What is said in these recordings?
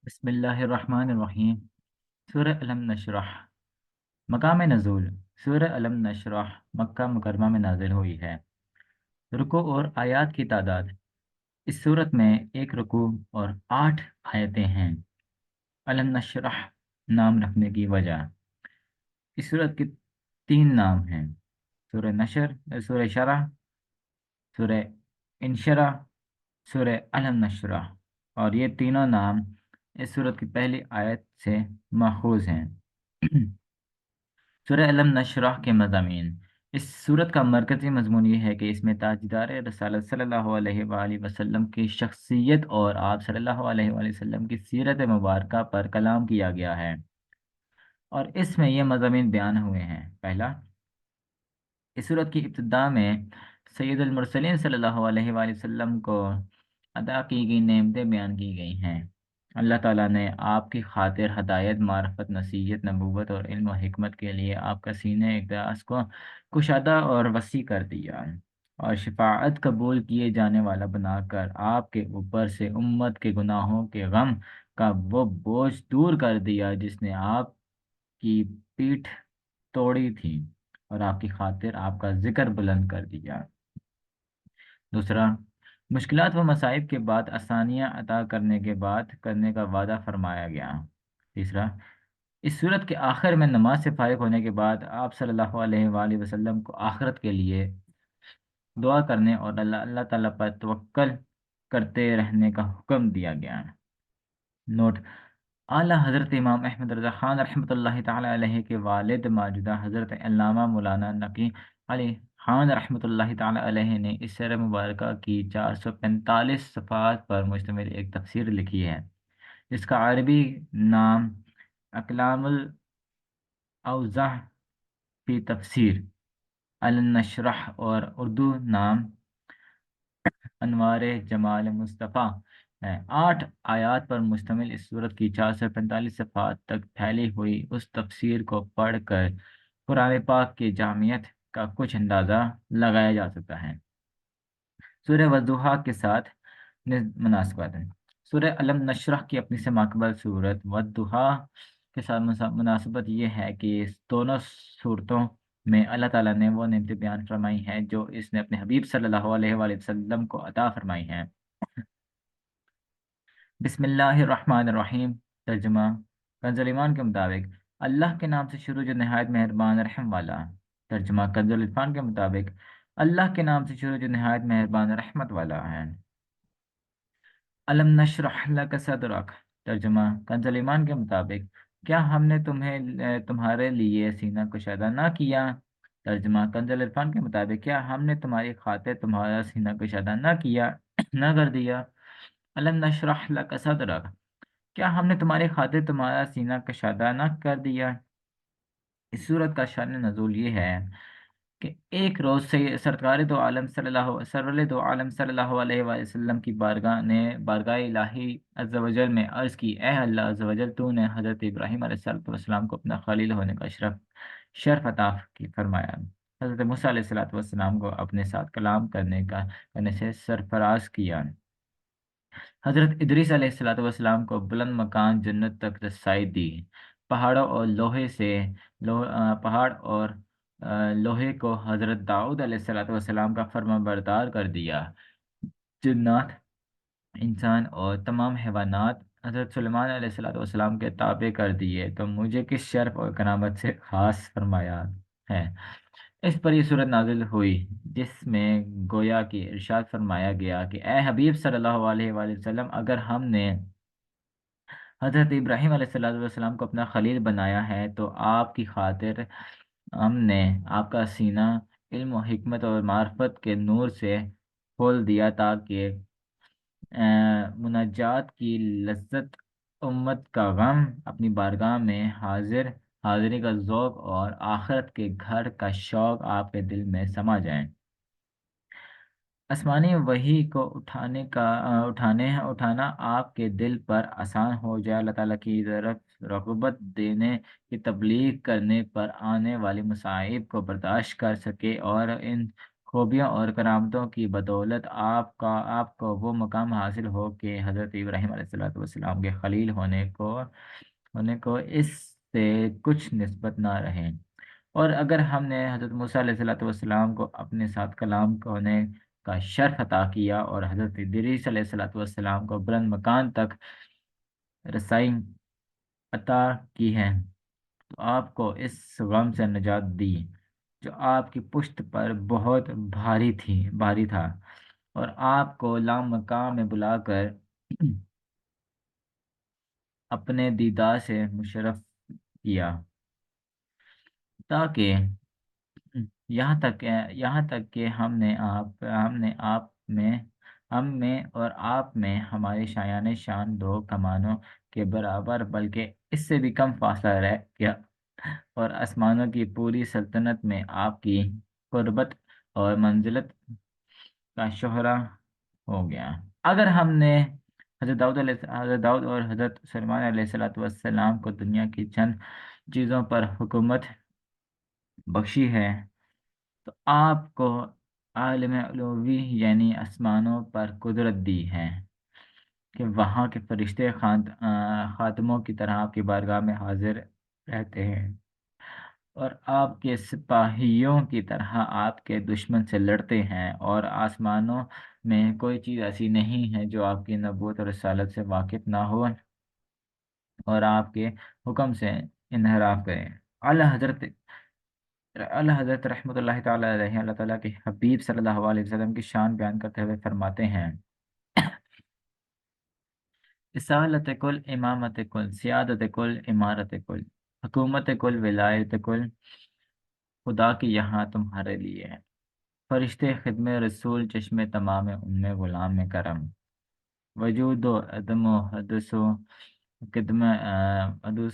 بسم اللہ الرحمن الرحیم۔ سورہ علم نشرح۔ مقام نزول: سورہ علم نشرح مکہ مکرمہ میں نازل ہوئی ہے۔ رکوع اور آیات کی تعداد: اس صورت میں ایک رکوع اور 8 آیتیں ہیں۔ علم نشرح نام رکھنے کی وجہ: اس صورت کے 3 نام ہیں: سورہ شرح، سورہ انشرح، سورہ علم نشرح، اور یہ تینوں نام اس صورت کی پہلی آیت سے ماخوذ ہیں۔ سورہ علم نشرح کے مضامین: اس صورت کا مرکزی مضمون یہ ہے کہ اس میں تاجدار رسالت صلی اللہ علیہ وآلہ وسلم کی شخصیت اور آپ صلی اللہ علیہ وآلہ وسلم کی سیرت مبارکہ پر کلام کیا گیا ہے، اور اس میں یہ مضامین بیان ہوئے ہیں۔ پہلا، اس صورت کی ابتدا میں سید المرسلین صلی اللہ علیہ وآلہ وسلم کو عطا کی گئی نعمتیں بیان کی گئی ہیں۔ اللہ تعالیٰ نے آپ کی خاطر ہدایت، معرفت، نصیحت، نبوت اور علم و حکمت کے لیے آپ کا سینہ اقداس کو کشادہ اور وسیع کر دیا، اور شفاعت قبول کیے جانے والا بنا کر آپ کے اوپر سے امت کے گناہوں کے غم کا وہ بوجھ دور کر دیا جس نے آپ کی پیٹھ توڑی تھی، اور آپ کی خاطر آپ کا ذکر بلند کر دیا۔ دوسرا، مشکلات و مصائب کے بعد آسانیاں عطا کرنے کا وعدہ فرمایا گیا۔ تیسرا، اس صورت کے آخر میں نماز سے فارغ ہونے کے بعد آپ صلی اللہ علیہ وآلہ وسلم کو آخرت کے لیے دعا کرنے اور اللہ تعالیٰ پر توکل کرتے رہنے کا حکم دیا گیا۔ نوٹ: اعلیٰ حضرت امام احمد رضا خان رحمۃ اللہ تعالی علیہ کے والد موجودہ حضرت علامہ مولانا نقی علی خان رحمۃ اللہ تعالی علیہ نے اس سیر مبارکہ کی 445 صفحات پر مشتمل ایک تفسیر لکھی ہے، جس کا عربی نام اقلام الاوضاح فی تفسیر النشرح اور اردو نام انوار جمال مصطفیٰ ہے۔ 8 آیات پر مشتمل اس صورت کی 445 صفحات تک پھیلی ہوئی اس تفسیر کو پڑھ کر قرآن پاک کی جامعیت کا کچھ اندازہ لگایا جا سکتا ہے۔ سورہ والضحیٰ کے ساتھ مناسبت: سورہ علم نشرح کی اپنی سے ماقبل صورت والضحیٰ کے ساتھ مناسبت یہ ہے کہ اس دونوں صورتوں میں اللہ تعالیٰ نے وہ نعمتیں بیان فرمائی ہیں جو اس نے اپنے حبیب صلی اللہ علیہ وآلہ وسلم کو عطا فرمائی ہیں۔ بسم اللہ الرحمن الرحیم۔ ترجمہ: کنز ایمان کے مطابق اللہ کے نام سے شروع جو نہایت مہربان رحم والا۔ ترجمہ: کنز العرفان کے مطابق اللہ کے نام سے شروع جو نہایت مہربان رحمت والا ہے۔ علم نشرح لک صدرک۔ ترجمہ: کنز ایمان کے مطابق کیا ہم نے تمہارے لیے سینہ کشادہ نہ کیا؟ ترجمہ: کنز العرفان کے مطابق کیا ہم نے تمہاری خاطر تمہارا سینہ کشادہ نہ کیا، نہ کر دیا؟ علم نشرح لک صدرک، کیا ہم نے تمہاری خاطر تمہارا سینہ کشادہ نہ کر دیا؟ اس صورت کا شان نزول یہ ہے کہ ایک روز سے سرکار دو عالم صلی اللہ علیہ وآلہ وسلم کی بارگاہ الہی عز و جل میں عرض کی: اے اللہ عز و جل، تو نے حضرت ابراہیم علیہ السلام کو اپنا خلیل ہونے کا شرف عطا فرمایا، حضرت موسیٰ علیہ السلام کو اپنے ساتھ کلام کرنے سے سرفراز کیا، حضرت ادریس علیہ السلام کو بلند مکان جنت تک رسائی دی، پہاڑ اور لوہے کو حضرت داؤد علیہ السلام کا فرما بردار کر دیا، جنات، انسان اور تمام حیوانات حضرت سلیمان علیہ السلام کے تابع کر دیے، تو مجھے کس شرف اور کرامت سے خاص فرمایا ہے۔ اس پر یہ صورت نازل ہوئی جس میں گویا کہ ارشاد فرمایا گیا کہ اے حبیب صلی اللہ علیہ وآلہ وسلم، اگر ہم نے حضرت ابراہیم علیہ السلام کو اپنا خلیل بنایا ہے تو آپ کی خاطر ہم نے آپ کا سینہ علم و حکمت اور معرفت کے نور سے کھول دیا تاکہ مناجات کی لذت، امت کا غم، اپنی بارگاہ میں حاضری کا ذوق اور آخرت کے گھر کا شوق آپ کے دل میں سما جائیں۔ آسمانی وحی کو اٹھانا آپ کے دل پر آسان ہو جائے، اللہ تعالیٰ کی طرف رغبت دینے کی تبلیغ کرنے پر آنے والی مصائب کو برداشت کر سکے اور ان خوبیوں اور کرامتوں کی بدولت آپ کو وہ مقام حاصل ہو کہ حضرت ابراہیم علیہ السلام کے خلیل ہونے کو اس سے کچھ نسبت نہ رہے۔ اور اگر ہم نے حضرت موسیٰ علیہ السلام کو اپنے ساتھ کلام ہونے کا شرف عطا کیا اور حضرت ادریس علیہ السلام کو بلند مکان تک رسائی عطا کی ہے، تو آپ کو اس غم سے نجات دی جو آپ کی پشت پر بہت بھاری تھا، اور آپ کو لامکان میں بلا کر اپنے دیدار سے مشرف کیا، تاکہ یہاں تک کہ ہم میں اور آپ میں ہمارے شایان شان دو کمانوں کے برابر بلکہ اس سے بھی کم فاصلہ رہ گیا، اور آسمانوں کی پوری سلطنت میں آپ کی قربت اور منزلت کا شہرا ہو گیا۔ اگر ہم نے حضرت داؤد اور حضرت سلیمان علیہ السلام کو دنیا کی چند چیزوں پر حکومت بخشی ہے، تو آپ کو عالم علوی یعنی آسمانوں پر قدرت دی ہے کہ وہاں کے فرشتے خاتموں کی طرح آپ کی بارگاہ میں حاضر رہتے ہیں، اور آپ کے سپاہیوں کی طرح آپ کے دشمن سے لڑتے ہیں، اور آسمانوں میں کوئی چیز ایسی نہیں ہے جو آپ کی نبوت اور رسالت سے واقف نہ ہو اور آپ کے حکم سے انحراف کرے۔ اعلیٰ حضرت رحمۃ اللہ تعالیٰ علیہ، اللہ تعالیٰ کے حبیب صلی اللہ علیہ وسلم کی شان بیان کرتے ہوئے فرماتے ہیں: رسالت کل، امامت کل، سیادت کل، امارت کل، حکومت کل، ولایت کل، خدا کی یہاں تمہارے لیے ہے۔ فرشتے خدم رسول، چشم تمام ان میں غلام کرم، وجود و عدم و حدوث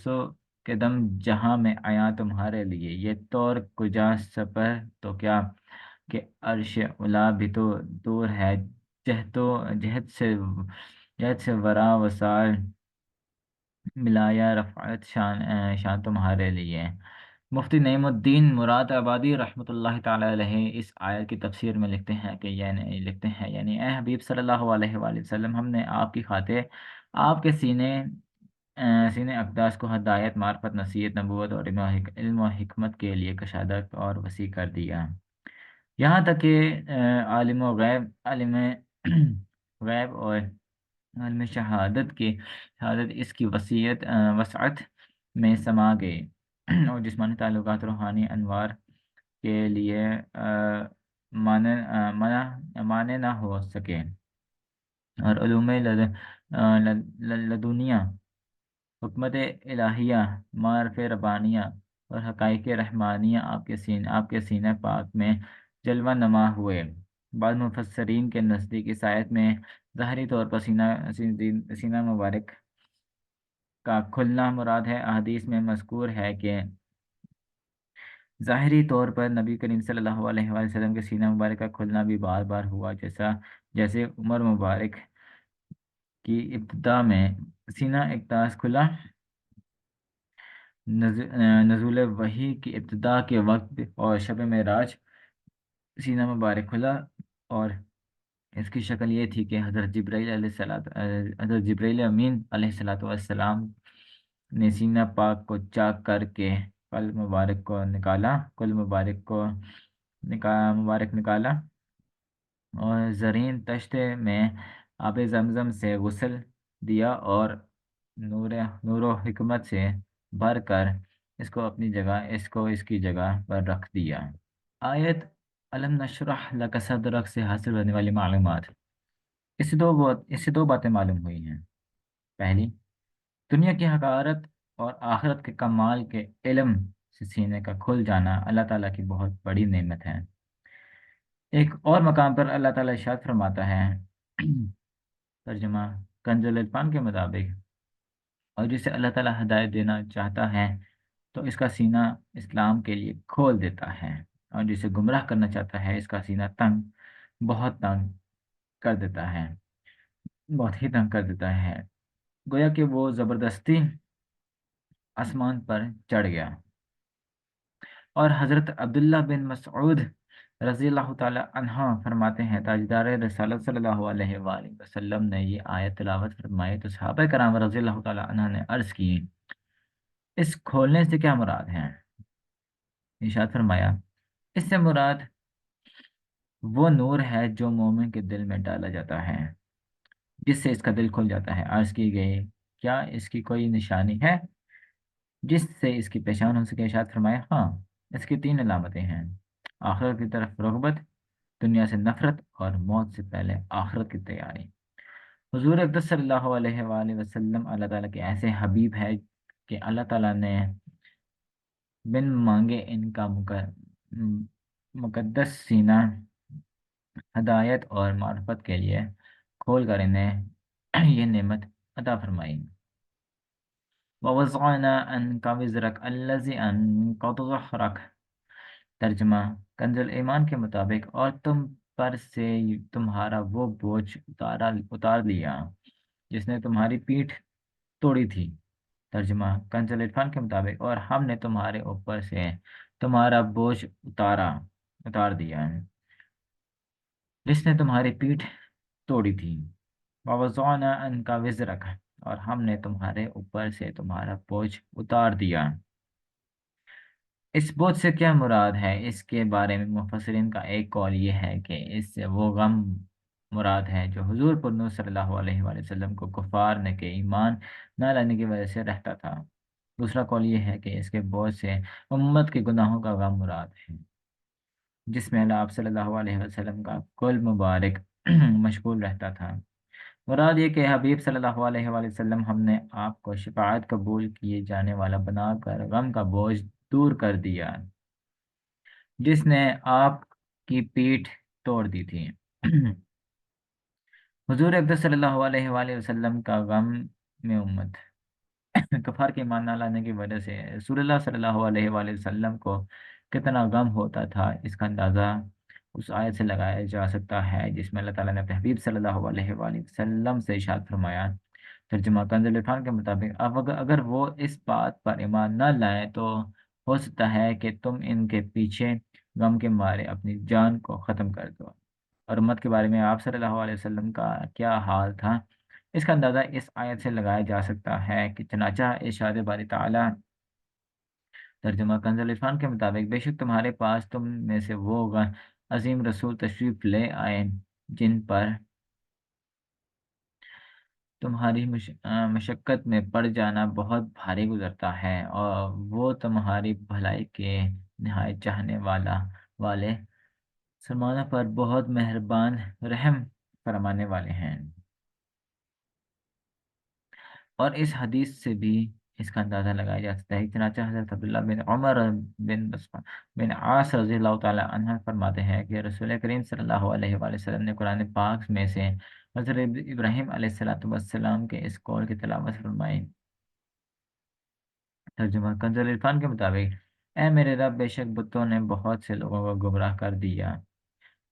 و قدم جہاں میں آیا تمہارے لیے، یہ طور کجا سپر تو کیا کہ عرش اولا بھی تو دور ہے، جہت سے ورا وسال ملایا رفعت شان تمہارے لیے۔ مفتی نعیم الدین مراد آبادی رحمۃ اللہ تعالی علیہ اس آیت کی تفسیر میں لکھتے ہیں اے حبیب صلی اللہ علیہ وآلہ وسلم، ہم نے آپ کی خاطر آپ کے سینے اقداس کو ہدایت، معرفت، نصیحت، نبوت اور علم و حکمت کے لیے کشادہ اور وسیع کر دیا، یہاں تک کہ عالم غیب اور عالم شہادت اس کی وسعت میں سما گئے، اور جسمانی تعلقات روحانی انوار کے لیے مانے نہ ہو سکے، اور علوم لدنیہ، حکمت الہیہ، معارف ربانیہ اور حقائق رحمانیہ آپ کے سینہ پاک میں جلوہ نما ہوئے۔ بعض مفسرین کے نزدیک اس آیت میں ظاہری طور پر سینہ مبارک کا کھلنا مراد ہے۔ احادیث میں مذکور ہے کہ ظاہری طور پر نبی کریم صلی اللہ علیہ وآلہ وسلم کے سینہ مبارک کا کھلنا بھی بار بار ہوا، جیسے عمر مبارک کی ابتدا میں سینہ اقداس کھلا، نزول وحی کی ابتدا کے وقت اور شب معراج سینہ مبارک کھلا، اور اس کی شکل یہ تھی کہ حضرت جبرائیل امین علیہ السلام نے سینہ پاک کو چاک کر کے کل مبارک نکالا، اور زرین تشتے میں آب زمزم سے غسل دیا، اور نور و حکمت سے بھر کر اس کی جگہ پر رکھ دیا۔ آیت علم نشرح لک صدرک سے حاصل ہونے والی معلومات، اس سے دو باتیں معلوم ہوئی ہیں۔ پہلی، دنیا کی حقارت اور آخرت کے کمال کے علم سے سینے کا کھل جانا اللہ تعالیٰ کی بہت بڑی نعمت ہے۔ ایک اور مقام پر اللہ تعالیٰ ارشاد فرماتا ہے، ترجمہ کنز العرفان کے مطابق، اور جسے اللہ تعالیٰ ہدایت دینا چاہتا ہے تو اس کا سینہ اسلام کے لیے کھول دیتا ہے، اور جسے گمراہ کرنا چاہتا ہے اس کا سینہ بہت تنگ کر دیتا ہے، بہت ہی تنگ کر دیتا ہے، گویا کہ وہ زبردستی آسمان پر چڑھ گیا۔ اور حضرت عبداللہ بن مسعود رضی اللہ تعالی عنہ فرماتے ہیں تاجدار رسالت صلی اللہ علیہ وآلہ وسلم نے یہ آیت تلاوت فرمائی تو صحابہ کرام رضی اللہ تعالی عنہ نے عرض کی اس کھولنے سے کیا مراد ہے؟ ارشاد فرمایا اس سے مراد وہ نور ہے جو مومن کے دل میں ڈالا جاتا ہے جس سے اس کا دل کھل جاتا ہے۔ عرض کی گئی کیا اس کی کوئی نشانی ہے جس سے اس کی پہچان ہو سکے؟ ارشاد فرمایا ہاں، اس کی تین علامتیں ہیں: آخرت کی طرف رغبت، دنیا سے نفرت، اور موت سے پہلے آخرت کی تیاری۔ حضور اقدس صلی اللہ علیہ وآلہ وسلم اللہ تعالیٰ کے ایسے حبیب ہے کہ اللہ تعالیٰ نے بن مانگے ان کا مقدس سینہ ہدایت اور معرفت کے لیے کھول کر انہیں یہ نعمت عطا فرمائی۔ وَوَضَعْنَا عَنْكَ وِزْرَكَ الَّذِي أَنقَضَ ظَهْرَكَ۔ ترجمہ کنز ایمان کے مطابق اور تم پر سے تمہارا وہ بوجھ اتار لیا جس نے تمہاری پیٹھ توڑی تھی۔ ترجمہ کنز العرفان کے مطابق اور ہم نے تمہارے اوپر سے تمہارا بوجھ اتار دیا جس نے تمہاری پیٹھ توڑی تھی۔ وَوَضَعْنَا عَنْكَ وِزْرَكَ اور ہم نے تمہارے اوپر سے تمہارا بوجھ اتار دیا۔ اس بوجھ سے کیا مراد ہے؟ اس کے بارے میں مفسرین کا ایک قول یہ ہے کہ اس سے وہ غم مراد ہے جو حضور پر نور صلی اللہ علیہ وآلہ وسلم کو کفار نے کے ایمان نہ لانے کی وجہ سے رہتا تھا۔ دوسرا قول یہ ہے کہ اس کے بوجھ سے امت کے گناہوں کا غم مراد ہے جس میں آپ صلی اللہ علیہ وسلم کا کل مبارک مشغول رہتا تھا۔ مراد یہ کہ حبیب صلی اللہ علیہ وآلہ وسلم ہم نے آپ کو شفاعت قبول کیے جانے والا بنا کر غم کا بوجھ دور کر دیا جس نے آپ کی پیٹھ توڑ دی تھی۔ حضور اقدس صلی اللہ علیہ وآلہ وسلم کا غم میں امت کفار کے ایمان نہ لانے کی وجہ سے رسول اللہ صلی اللہ علیہ وآلہ وسلم کو کتنا غم ہوتا تھا اس کا اندازہ اس آیت سے لگایا جا سکتا ہے جس میں اللہ تعالیٰ نے اپنے حبیب صلی اللہ علیہ وآلہ وسلم سے ارشاد فرمایا۔ ترجمہ کنز العرفان کے مطابق اب اگر وہ اس بات پر ایمان نہ لائیں تو ہو سکتا ہے کہ تم ان کے پیچھے غم کے مارے اپنی جان کو ختم کر دو۔ اور امت کے بارے میں آپ صلی اللہ علیہ وسلم کا کیا حال تھا اس کا اندازہ اس آیت سے لگایا جا سکتا ہے کہ چنانچہ ارشاد باری تعالیٰ ترجمہ کنز العرفان کے مطابق بے شک تمہارے پاس تم میں سے وہ عظیم رسول تشریف لے آئے جن پر تمہاری مشقت میں پڑ جانا بہت بھاری گزرتا ہے اور وہ تمہاری بھلائی کے نہایت چاہنے والے مسلمانوں پر بہت مہربان رحم فرمانے والے ہیں۔ اور اس حدیث سے بھی اس کا اندازہ لگایا جا سکتا ہے۔ چنانچہ حضرت عبداللہ بن عمر بن عاص رضی اللہ تعالی عنہ فرماتے ہیں کہ رسول کریم صلی اللہ علیہ وآلہ وسلم نے قرآن پاک میں سے حضرت ابراہیم علیہ السلام کے اس قول کی تلاوت فرمائی۔ ترجمہ کنز العرفان کے مطابق اے میرے رب بے شک بتوں نے بہت سے لوگوں کو گمراہ کر دیا،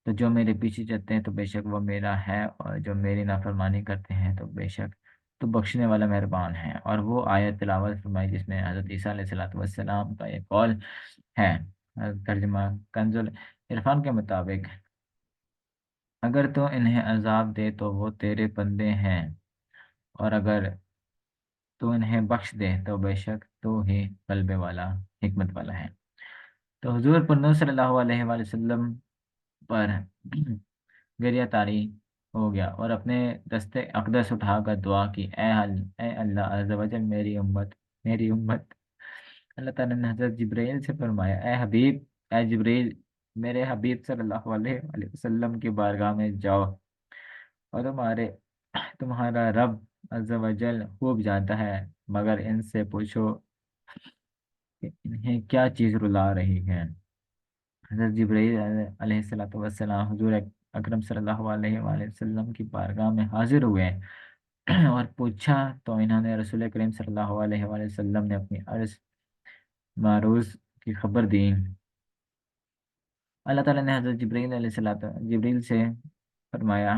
تو جو میرے پیچھے چلتے ہیں تو بے شک وہ میرا ہے، اور جو میری نافرمانی کرتے ہیں تو بے شک تو بخشنے والا مہربان ہے۔ اور وہ آیت تلاوت فرمائی جس میں حضرت عیسیٰ علیہ السلام کا یہ قول ہے۔ ترجمہ کنز العرفان کے مطابق اگر تو انہیں عذاب دے تو وہ تیرے بندے ہیں، اور اگر تو انہیں بخش دے تو بے شک تو ہی غلبے والا حکمت والا ہے۔ تو حضور پر نور صلی اللہ علیہ وآلہ وسلم پر گریہ تاری ہو گیا اور اپنے دستے اقدس اٹھا کر دعا کی، اے اللہ عز و جل میری امت۔ اللہ تعالیٰ نے حضرت جبرائیل سے فرمایا، اے جبرائیل میرے حبیب صلی اللہ علیہ وآلہ وسلم کی بارگاہ میں جاؤ، اور تمہارا رب عز و جل خوب جانتا ہے، مگر ان سے پوچھو کہ انہیں کیا چیز رلا رہی ہے۔ حضرت جبرائیل علیہ السلام حضور اکرم صلی اللہ علیہ وآلہ وسلم کی بارگاہ میں حاضر ہوئے اور پوچھا تو انہوں نے رسول کریم صلی اللہ علیہ وآلہ وسلم نے اپنی عرض معروض کی خبر دی۔ اللہ تعالیٰ نے حضرت جبرائیل سے فرمایا،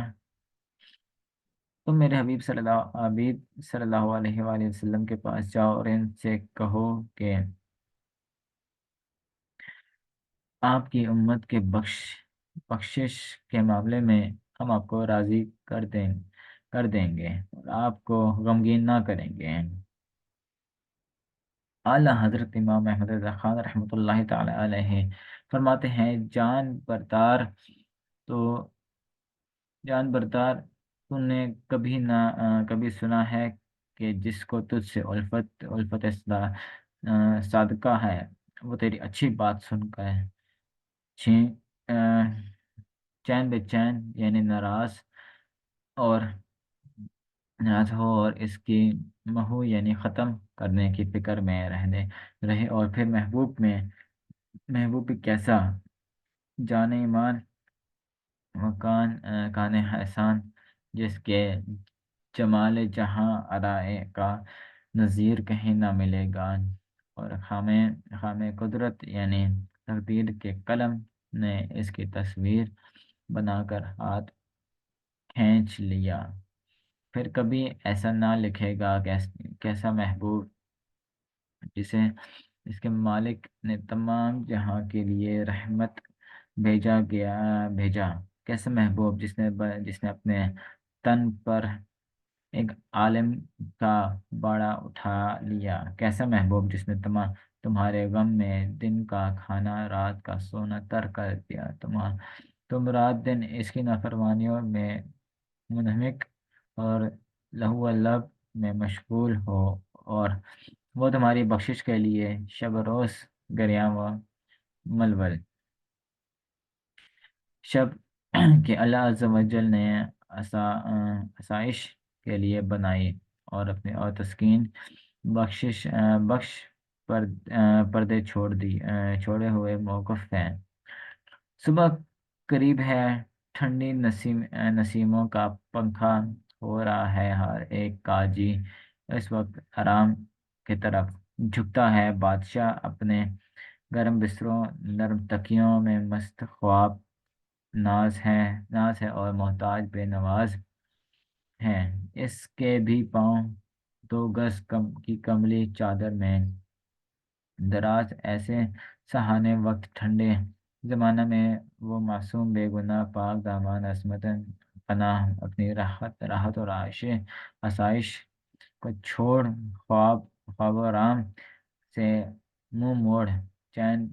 تم میرے حبیب صلی اللہ علیہ وآلہ وسلم کے پاس جاؤ اور ان سے کہو کہ آپ کی امت کے بخشش کے معاملے میں ہم آپ کو راضی کر دیں گے اور آپ کو غمگین نہ کریں گے۔ اعلیٰ حضرت امام احمد رضا خان رحمۃ اللہ تعالی علیہ فرماتے ہیں، تو جان بردار، تو نے کبھی سنا ہے کہ جس کو تجھ سے الفت صادقہ ہے، وہ تیری اچھی بات سن کر چھین چین بے چین یعنی اور ناراض ہو اور اس کی محو یعنی ختم کرنے کی فکر میں رہے، اور پھر محبوب بھی کیسا جان ایمان کان احسان، جس کے جمال جہاں ادائے کا نظیر کہیں نہ ملے گا، اور خامِ قدرت یعنی تقدیر کے قلم نے اس کی تصویر بنا کر ہاتھ کھینچ لیا، پھر کبھی ایسا نہ لکھے گا، کیسا محبوب جسے اس کے مالک نے تمام جہاں کے لیے رحمت بھیجا، کیسا محبوب جس نے اپنے تن پر ایک عالم کا باڑا اٹھا لیا، کیسا محبوب جس نے تمہارے غم میں دن کا کھانا رات کا سونا تر کر دیا، تم رات دن اس کی نافرمانیوں میں منہمک اور لہو و لب میں مشغول ہو، اور وہ تمہاری بخشش کے لیے شب و روز گریاں و ملول شب کہ اللہ عز و جل نے آسائش کے لیے بنائی، اور تسکین بخش پردے چھوڑے ہوئے موقف ہیں۔ صبح قریب ہے، ٹھنڈی نسیموں کا پنکھا ہو رہا ہے ہر ایک کا جی اس وقت آرام کی طرف جھکتا ہے، بادشاہ اپنے گرم بستروں نرم تکیوں میں مست خواب ناز ہے اور محتاج بے نواز ہے، اس کے بھی پاؤں دو گز کی کملی چادر میں دراز، ایسے سہانے وقت ٹھنڈے زمانہ میں وہ معصوم بے گناہ پاک دامان عصمت پناہ اپنی راحت اور آسائش کو چھوڑ خواب و رام سے منہ موڑ چین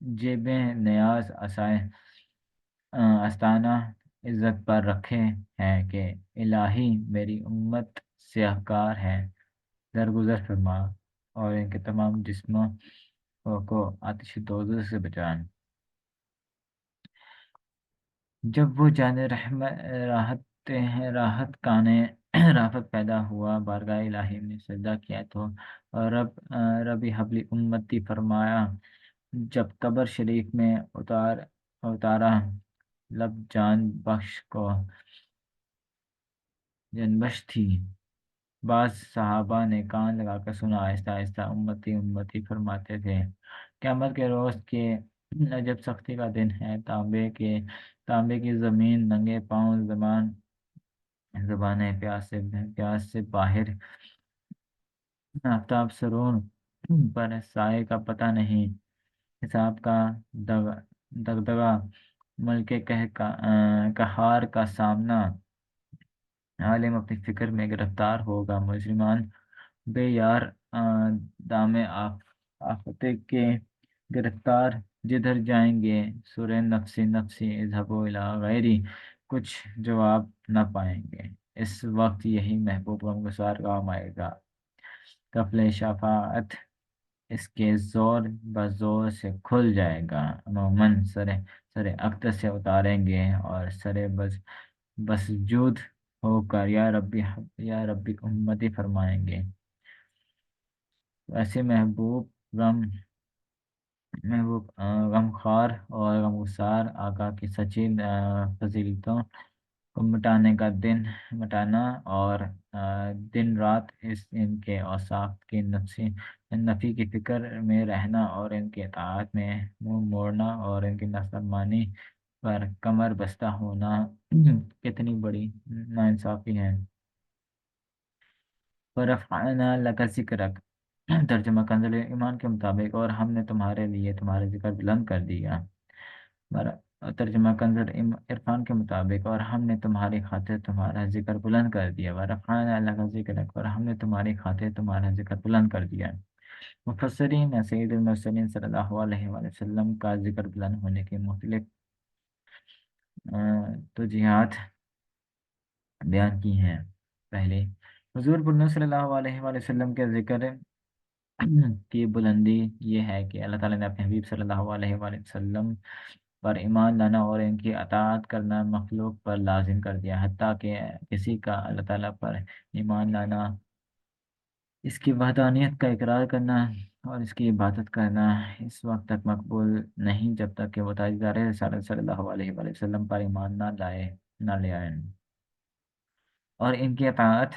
جیبیں نیاز آستانہ عزت پر رکھے ہیں کہ الہی میری امت سیاہکار ہے، درگزر فرما اور ان کے تمام جسموں کو آتش دوزخ سے بچان۔ جب وہ جانے راحت کانے رافت پیدا ہوا، بارگاہ الہی میں سجدہ کیا تو ربی حبلی امتی فرمایا، جب قبر شریف میں اتارا لب جان بخش کو جنبش تھی، بعض صحابہ نے کان لگا کر سنا، آہستہ آہستہ امتی امتی فرماتے تھے، قیامت کے روز کے عجب سختی کا دن ہے، تانبے کی زمین ننگے پاؤں زبانیں پیاس سے باہر، آفتاب سرون پر سائے کا پتہ نہیں، حساب کا دغدغہ، ملک قہار کا سامنا، عالم اپنی فکر میں گرفتار ہوگا، مجرمان بے یار دام آفتے کے گرفتار، جدھر جائیں گے سورہ نفسی نفسی اذهبوا الی غیری، کچھ جواب نہ پائیں گے، اس وقت یہی محبوب غمگسار کام آئے گا، کفل شفاعت اس کے زور بزور سے کھل جائے گا، عموماً سر اقدس سے اتاریں گے اور سر بسجود ہو کر یا ربی امتی فرمائیں گے، ایسے غمخوار اور غمگسار آقا کی سچی فضیلتوں کو مٹانا اور دن رات ان کے اوصاف کی نفی کی فکر میں رہنا اور ان کے اطاعت میں منہ موڑنا اور ان کی نافرمانی پر کمر بستہ ہونا کتنی بڑی ناانصافی ہے۔ وَرَفَعْنَا لَكَ ذِكْرَكَ، ترجمہ کنز ایمان کے مطابق، اور ہم نے تمہارے لیے تمہارا ذکر بلند کر دیا۔ ترجمہ کنز عرفان کے مطابق، اور ہم نے تمہاری خاطر تمہارا ذکر بلند کر دیا۔ ورفعنا اللہ کا ذکر، اور ہم نے تمہاری خاطر تمہارا ذکر بلند کر دیا۔ مفسرین نے سید المرسلین صلی اللہ علیہ وآلہ وسلم کا ذکر بلند ہونے کے مختلف توجیہات بیان کی ہیں۔ پہلے، حضور پر صلی اللہ علیہ وآلہ وسلم کے ذکر کی بلندی یہ ہے کہ اللہ تعالیٰ نے اپنے حبیب صلی اللہ علیہ وآلہ وسلم پر ایمان لانا اور ان کی اطاعت کرنا مخلوق پر لازم کر دیا، حتیٰ کہ کسی کا اللہ تعالیٰ پر ایمان لانا، اس کی وحدانیت کا اقرار کرنا اور اس کی عبادت کرنا اس وقت تک مقبول نہیں جب تک کہ وہ تاجدار رسالت صلی اللہ علیہ وآلہ وسلم پر ایمان نہ لے آئیں اور ان کی اطاعت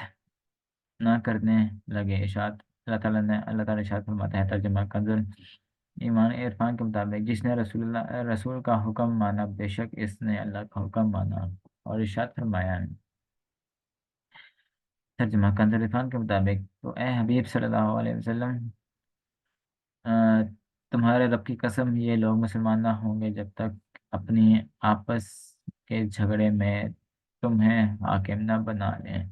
نہ کرنے لگے۔ اللہ تعالیٰ ارشاد فرماتا ہے، ترجمہ کنز ایمان عرفان کے مطابق، جس نے رسول کا حکم مانا، بے شک اس نے اللہ کا حکم مانا۔ اور ارشاد فرمایا، ترجمہ کنز عرفان کے مطابق، تو اے حبیب صلی اللہ علیہ وسلم، آ، تمہارے رب کی قسم، یہ لوگ مسلمان نہ ہوں گے جب تک اپنی آپس کے جھگڑے میں تمہیں حاکم نہ بنا لیں،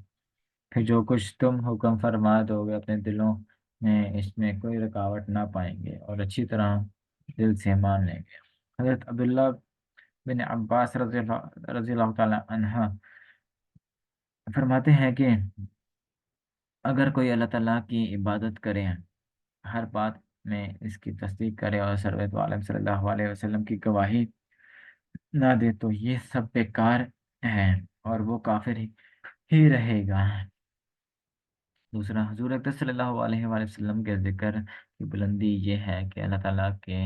پھر جو کچھ تم حکم فرما دو گے اپنے دلوں میں اس میں کوئی رکاوٹ نہ پائیں گے اور اچھی طرح دل سے مان لیں گے۔ حضرت عبداللہ بن عباس رضی اللہ تعالیٰ عنہ فرماتے ہیں کہ اگر کوئی اللہ تعالیٰ کی عبادت کرے، ہر بات میں اس کی تصدیق کرے اور سرورت عالم صلی اللہ علیہ وسلم کی گواہی نہ دے، تو یہ سب بیکار ہے اور وہ کافر ہی رہے گا۔ دوسرا، حضور اکرم صلی اللہ علیہ وآلہ وسلم کے ذکر کی بلندی یہ ہے کہ اللہ تعالیٰ کے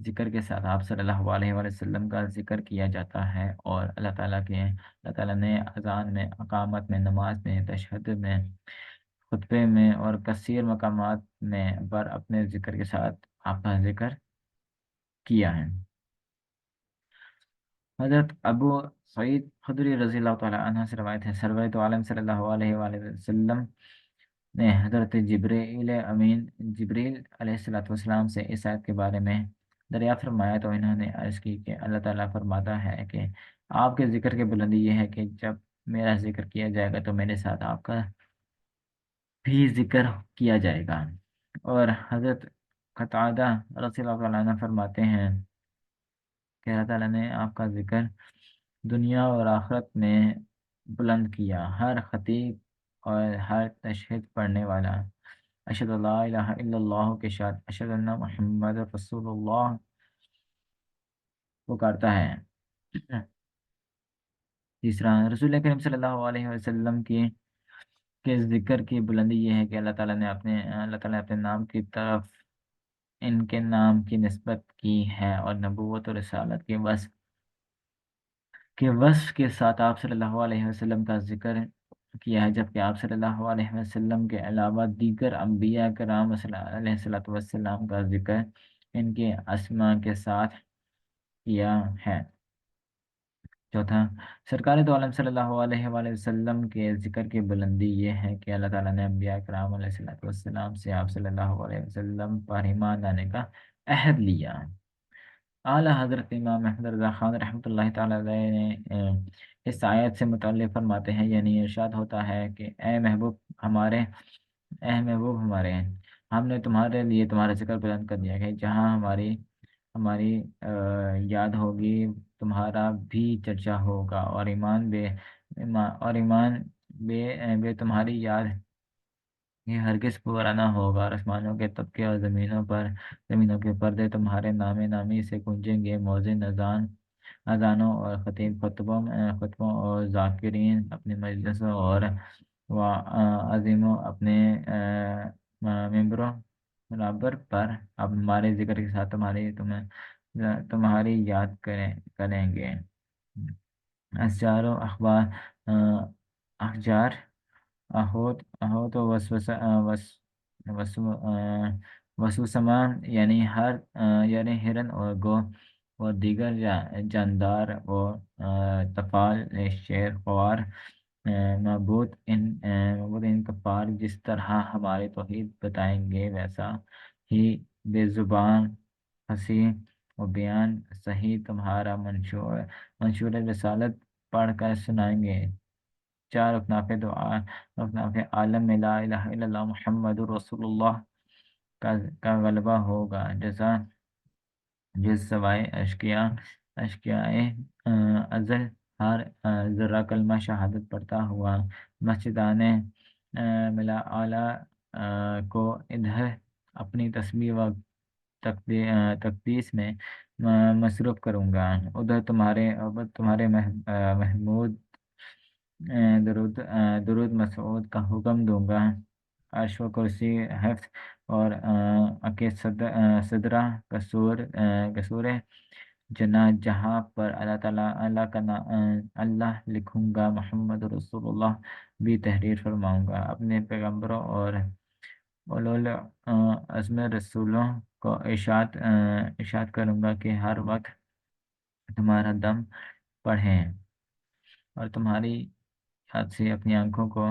ذکر کے ساتھ آپ صلی اللہ علیہ وآلہ وسلم کا ذکر کیا جاتا ہے، اور اللہ تعالیٰ نے اذان میں، اقامت میں، نماز میں، تشہد میں، خطبے میں اور کثیر مقامات میں پر اپنے ذکر کے ساتھ آپ کا ذکر کیا ہے۔ حضرت ابو سعید خدری رضی اللہ تعالیٰ عنہ سے روایت ہے، سرورت عالم صلی اللہ علیہ وآلہ وسلم نے حضرت جبریل علیہ السلام سے اس آیت کے بارے میں دریافت فرمایا، تو انہوں نے عرض کی کہ اللہ تعالیٰ فرماتا ہے کہ آپ کے ذکر کی بلندی یہ ہے کہ جب میرا ذکر کیا جائے گا تو میرے ساتھ آپ کا بھی ذکر کیا جائے گا۔ اور حضرت قتادہ رضی اللہ تعالیٰ عنہ فرماتے ہیں کہ اللہ تعالیٰ نے آپ کا ذکر دنیا اور آخرت میں بلند کیا۔ ہر خطیب اور ہر تشہد پڑھنے والا اشہد اللہ الہ الا اللہ کے ساتھ اشہد ان محمد رسول اللہ پکارتا ہے۔ تیسرا، رسول کریم صلی اللہ علیہ وسلم کے ذکر کی بلندی یہ ہے کہ اللہ تعالیٰ نے اپنے نام کی طرف ان کے نام کی نسبت کی ہے اور نبوت اور رسالت کے وصف کے ساتھ آپ صلی اللہ علیہ وسلم کا ذکر کیا ہے، جبکہ آپ صلی اللہ علیہ وسلم کے علاوہ دیگر انبیاء کرام علیہ السلام کا ذکر ان کے اسماء کے ساتھ کیا ہے۔ چوتھا، سرکار دو عالم صلی اللہ علیہ وآلہ وسلم کے ذکر کی بلندی یہ ہے کہ اللہ تعالیٰ نے انبیاء کرام علیہ السلام سے آپ صلی اللہ علیہ وسلم پر ایمان لانے کا عہد لیا۔ اعلیٰ حضرت امام احمد رضا خان رحمۃ اللہ تعالیٰ علیہ نے اس آیت سے متعلق فرماتے ہیں، یعنی ارشاد ہوتا ہے کہ اے محبوب ہمارے، ہم نے تمہارے لیے تمہارا ذکر بلند کر دیا ہے، جہاں ہماری یاد ہوگی تمہارا بھی چرچا ہوگا، اور ایمان بے تمہاری یاد یہ ہرگز پورا نہ ہوگا، اور آسمانوں کے طبقے اور زمینوں کے پردے تمہارے نام نامی سے گونجیں گے۔ مؤذن اذانوں اور خطیب خطبوں اور ذاکرین اپنی مجلسوں اور عظیموں اپنے ممبروں برابر پر اب ہمارے ذکر کے ساتھ تمہاری یاد کریں گے۔ اشجار و اخبار احجار اہوت و وسوسما، یعنی ہرن اور گو اور دیگر جاندار و طفال شیر خوار معبود ان کفار جس طرح ہمارے توحید بتائیں گے ویسا ہی بے زبان فصیح و بیان صحیح تمہارا منشور رسالت پڑھ کر سنائیں گے۔ چار اکناف دعا، اکناف عالم میں لا الہ الا اللہ محمد رسول اللہ کا غلبہ ہوگا، جس سوائے اشقیاء ازل ہر ذرہ کلمہ شہادت پڑھتا ہوا مسجدان ملا اعلیٰ کو ادھر اپنی تسبیح و تقدیس میں مصروف کروں گا، ادھر تمہارے محمود درود مسعود کا حکم دوں گا، عرش و کرسی حفظ اور کے صدرہ قصور جناح جہاں پر اللہ تعالیٰ اللہ لکھوں گا، محمد رسول اللہ بھی تحریر فرماؤں گا، اپنے پیغمبروں اور اولو العزم رسولوں کو ارشاد کروں گا کہ ہر وقت تمہارا دم پڑھیں اور تمہاری یاد سے اپنی آنکھوں کو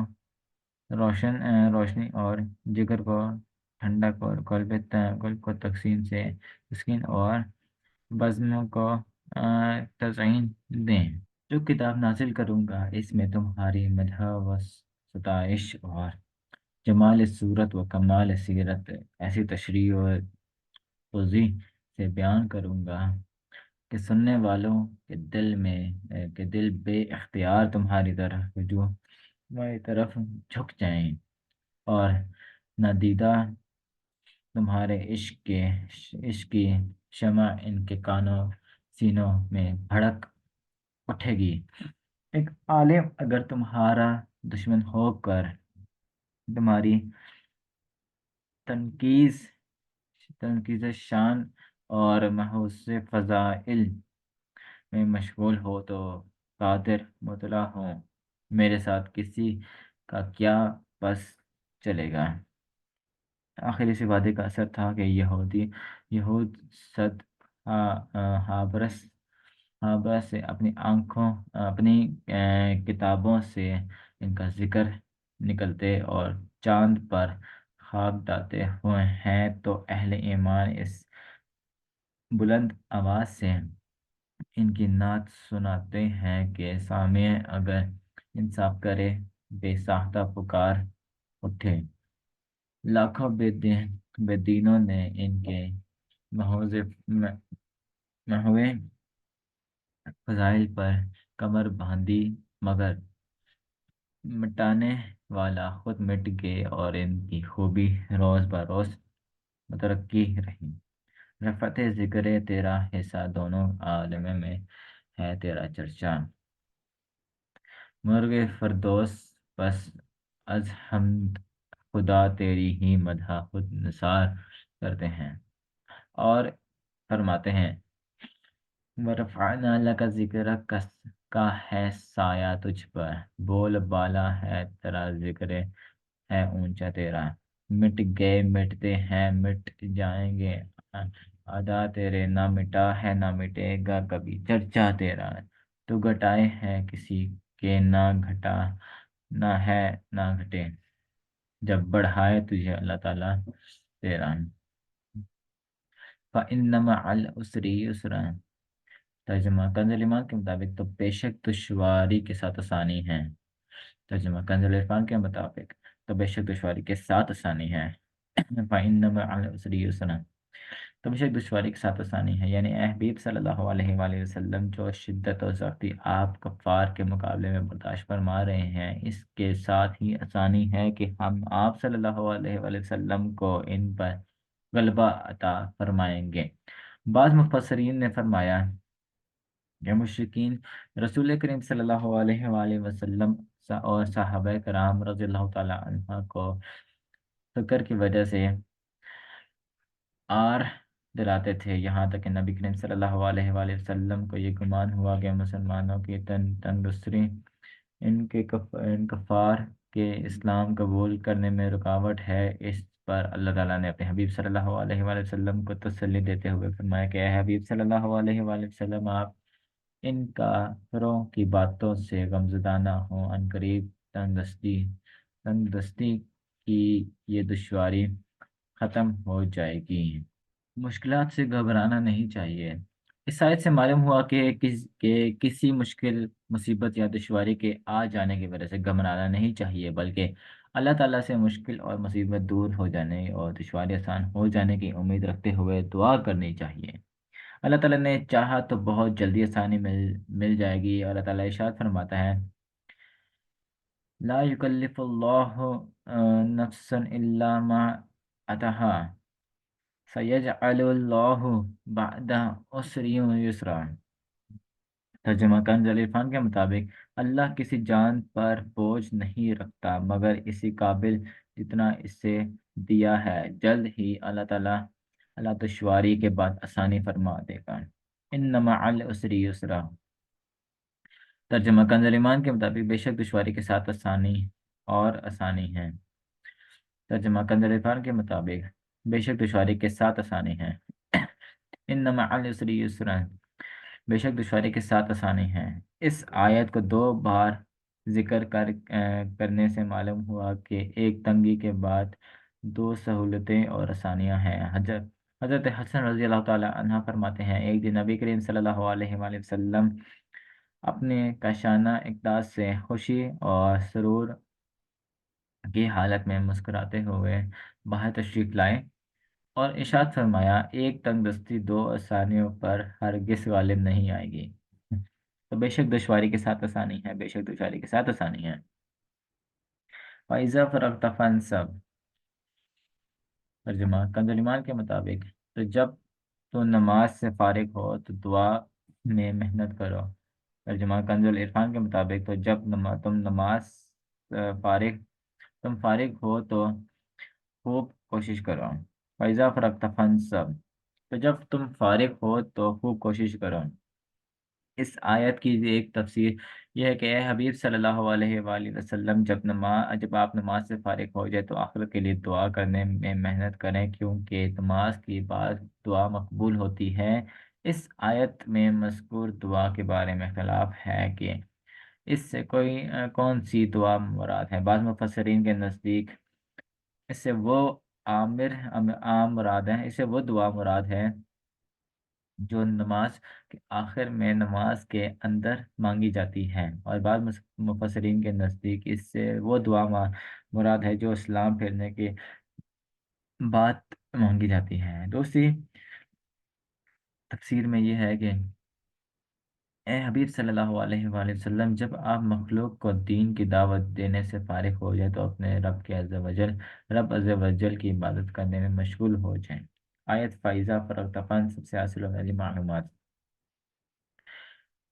روشنی اور جگر کو ٹھنڈک اور قلب کو تسکین اور بزم کو تزئین دیں۔ جو کتاب نازل کروں گا اس میں تمہاری مدح و ستائش اور جمال صورت و کمال سیرت ایسی تشریح و توضیح سے بیان کروں گا کہ سننے والوں کے دل بے اختیار تمہاری طرف جھک جائیں اور نادیدہ تمہارے عشق کی شمع ان کے کانوں سینوں میں بھڑک اٹھے گی۔ ایک عالم اگر تمہارا دشمن ہو کر تمہاری تنقیز شان اور محض فضائل میں مشغول ہو تو قادر مطلع ہوں، میرے ساتھ کسی کا کیا بس چلے گا۔ آخر اس وعدے کا اثر تھا کہ یہود صد ہابرس سے اپنی کتابوں سے ان کا ذکر نکلتے اور چاند پر خاک ڈالتے ہوئے ہیں، تو اہل ایمان اس بلند آواز سے ان کی نعت سناتے ہیں کہ سامع اگر انصاف کرے، بے ساختہ پکار اٹھے۔ لاکھوں بے دینوں نے ان کے محوے فضائل پر کمر باندھی، مگر مٹانے والا خود مٹ گئے اور ان کی خوبی روز بروز مترقی رہی۔ رفعت ذکر تیرا حصہ دونوں عالم میں ہے، تیرا چرچا مرغ فردوس بس از حمد خدا تیری ہی مدح خود نثار کرتے ہیں اور فرماتے ہیں وَرَفَعْنَا لَكَ ذِكْرَكَ کا ہے سایہ تجھ پر، بول بالا ہے تیرا ذکر ہے اونچا تیرا، مٹ گئے مٹتے ہیں مٹ جائیں گے ادا تیرے، نہ مٹا ہے نہ مٹے گا کبھی چرچا تیرا، تو گھٹائے ہے کسی کے نہ گھٹا نہ ہے نہ گھٹے، جب بڑھائے تجھے اللہ تعالیٰ تیرا۔ فَإِنَّ مَعَ الْعُسْرِ يُسْرًا، ترجمہ کنز الایمان کے مطابق تو بے شک دشواری کے ساتھ آسانی ہے۔ ترجمہ کنز العرفان کے مطابق تو بے شک دشواری کے ساتھ آسانی ہے۔ فَإِنَّ مَعَ الْعُسْرِ يُسْرًا، تو بے شک دشواری کے ساتھ آسانی ہے، یعنی اے حبیب صلی اللہ علیہ وآلہ وسلم جو شدت اور سختی آپ کفار کے مقابلے میں برداشت فرما رہے ہیں، اس کے ساتھ ہی آسانی ہے کہ ہم آپ صلی اللہ علیہ وآلہ وسلم کو ان پر غلبہ عطا فرمائیں گے۔ بعض مفسرین نے فرمایا کہ مشرکین رسول کریم صلی اللہ علیہ وآلہ وسلم اور صحابہ کرام رضی اللہ تعالی عنہ کو فکر کی وجہ سے آر دلاتے تھے، یہاں تک کہ نبی کریم صلی اللہ علیہ وآلہ وسلم کو یہ گمان ہوا کہ مسلمانوں کی تندرستی ان کفار کے اسلام قبول کرنے میں رکاوٹ ہے۔ اس پر اللہ تعالیٰ نے اپنے حبیب صلی اللہ علیہ وآلہ وسلم کو تسلی دیتے ہوئے فرمایا کہ اے حبیب صلی اللہ علیہ وآلہ وسلم، آپ ان کافروں کی باتوں سے غمزدہ نہ ہوں، عنقریب تنگ دستی کی یہ دشواری ختم ہو جائے گی۔ مشکلات سے گھبرانا نہیں چاہیے۔ اس آیت سے معلوم ہوا کہ کسی مشکل مصیبت یا دشواری کے آ جانے کی وجہ سے گھبرانا نہیں چاہیے، بلکہ اللہ تعالیٰ سے مشکل اور مصیبت دور ہو جانے اور دشواری آسان ہو جانے کی امید رکھتے ہوئے دعا کرنی چاہیے۔ اللہ تعالیٰ نے چاہا تو بہت جلدی آسانی مل جائے گی۔ اللہ تعالیٰ ارشاد فرماتا ہے، لا یکلف اللہ نفسا الا ما اتاها سیجعل اللہ بعد عسر یسرا۔ ترجمہ کنز عرفان کے مطابق، اللہ کسی جان پر بوجھ نہیں رکھتا مگر اسی قابل جتنا اس سے دیا ہے، جلد ہی اللہ دشواری کے بعد آسانی فرما دے گا۔ ان مع العسر یسرا۔ ترجمہ کنز ایمان کے مطابق، بے شک دشواری کے ساتھ آسانی اور آسانی ہے۔ ترجمہ کنز عرفان کے مطابق، بے شک دشواری کے ساتھ آسانی ہے۔ ان مع العسر یسرا، بے شک دشواری کے ساتھ آسانی ہے۔ اس آیت کو دو بار ذکر کرنے سے معلوم ہوا کہ ایک تنگی کے بعد دو سہولتیں اور آسانیاں ہیں۔ حضرت حسن رضی اللہ تعالی عنہ فرماتے ہیں، ایک دن نبی کریم صلی اللہ علیہ وآلہ وسلم اپنے کاشانہ اقدار سے خوشی اور سرور کی حالت میں مسکراتے ہوئے باہر تشریف لائے اور ارشاد فرمایا، ایک تنگ دستی دو آسانیوں پر ہرگز غالب نہیں آئے گی۔ تو بے شک دشواری کے ساتھ آسانی ہے، بے شک دشواری کے ساتھ آسانی ہے۔ فَإِذَا فَرَغْتَ فَانْصَبْ۔ ترجمہ کنز ایمان کے مطابق، تو جب تو نماز سے فارغ ہو تو دعا میں محنت کرو۔ ترجمہ کنز العرفان کے مطابق، تو جب تم فارغ ہو تو خوب کوشش کرو۔ فَإِذَا فَرَغْتَ فَانْصَبْ، تو جب تم فارغ ہو تو خوب کوشش کرو۔ اس آیت کی ایک تفسیر یہ ہے کہ اے حبیب صلی اللہ علیہ وآلہ وسلم، جب آپ نماز سے فارغ ہو جائے تو آخرت کے لیے دعا کرنے میں محنت کریں، کیونکہ نماز کی بعد دعا مقبول ہوتی ہے۔ اس آیت میں مذکور دعا کے بارے میں خلاف ہے کہ اس سے کون سی دعا مراد ہے۔ بعض مفسرین کے نزدیک اس سے وہ عام مراد ہے، اس سے وہ دعا مراد ہے جو نماز کے آخر میں نماز کے اندر مانگی جاتی ہے، اور بعض مفسرین کے نزدیک اس سے وہ دعا مراد ہے جو اسلام پھیرنے کے بعد مانگی جاتی ہے۔ دوسری تفسیر میں یہ ہے کہ اے حبیب صلی اللہ علیہ وآلہ وسلم، جب آپ مخلوق کو دین کی دعوت دینے سے فارغ ہو جائے تو اپنے رب عز و جل کی عبادت کرنے میں مشغول ہو جائیں۔ آیت فائزہ فرغتفان سب سے حاصل ہونے والی معلومات۔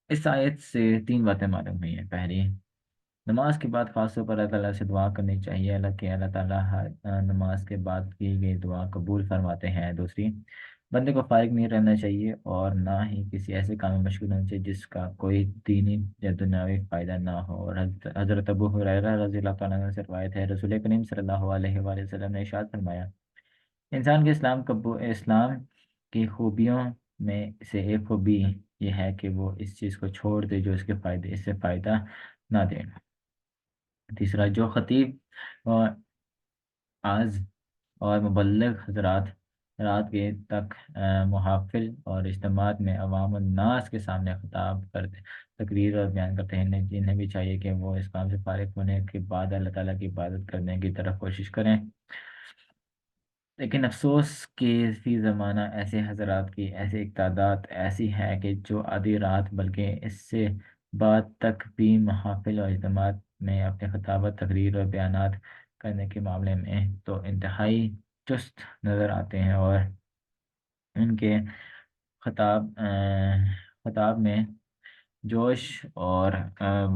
اس آیت سے تین باتیں معلوم ہوئی ہیں۔ پہلی، نماز کے بعد خاص طور پر اللہ تعالیٰ سے دعا کرنی چاہیے، اللہ تعالیٰ نماز کے بعد کی گئی دعا قبول فرماتے ہیں۔ دوسری، بندے کو فارغ نہیں رہنا چاہیے اور نہ ہی کسی ایسے کام میں مشغول ہونا چاہیے جس کا کوئی دینی یا دنیاوی فائدہ نہ ہو۔ اور حضرت ابو ہریرہ رضی اللہ تعالیٰ عنہ سے روایت ہے، رسول کریم صلی اللہ علیہ وآلہ وسلم نے ارشاد فرمایا، انسان کے اسلام کی خوبیوں میں سے ایک خوبی یہ ہے کہ وہ اس چیز کو چھوڑ دے جو اس سے فائدہ نہ دے۔ تیسرا، جو خطیب اور آز اور مبلغ حضرات رات کے تک محافل اور اجتماعات میں عوام الناس کے سامنے خطاب کرتے، تقریر اور بیان کرتے ہیں، انہیں بھی چاہیے کہ وہ اس کام سے فارغ ہونے کے بعد اللہ تعالیٰ کی عبادت کرنے کی طرف کوشش کریں۔ لیکن افسوس کہ فی زمانہ ایسے حضرات کی ایسی تعداد ایسی ہے کہ جو آدھی رات بلکہ اس سے بعد تک بھی محافل اور اجتماعات میں اپنے خطابت، تقریر اور بیانات کرنے کے معاملے میں تو انتہائی چست نظر آتے ہیں، اور ان کے خطاب میں جوش اور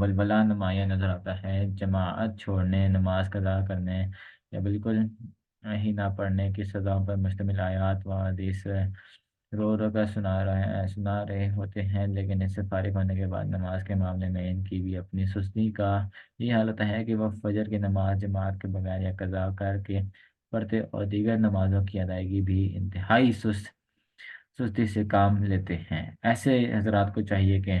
ولولہ نمایاں نظر آتا ہے۔ جماعت چھوڑنے، نماز قضا کرنے یا بالکل ہی نہ پڑھنے کی سزاؤں پر مشتمل آیات و حدیث رو رو کر سنا رہے ہوتے ہیں، لیکن اس سے فارغ ہونے کے بعد نماز کے معاملے میں ان کی بھی اپنی سستی کا یہ حالت ہے کہ وہ فجر کی نماز جماعت کے بغیر یا قضا کر کے پڑھتے اور دیگر نمازوں کی ادائیگی بھی انتہائی سستی سے کام لیتے ہیں۔ ایسے حضرات کو چاہیے کہ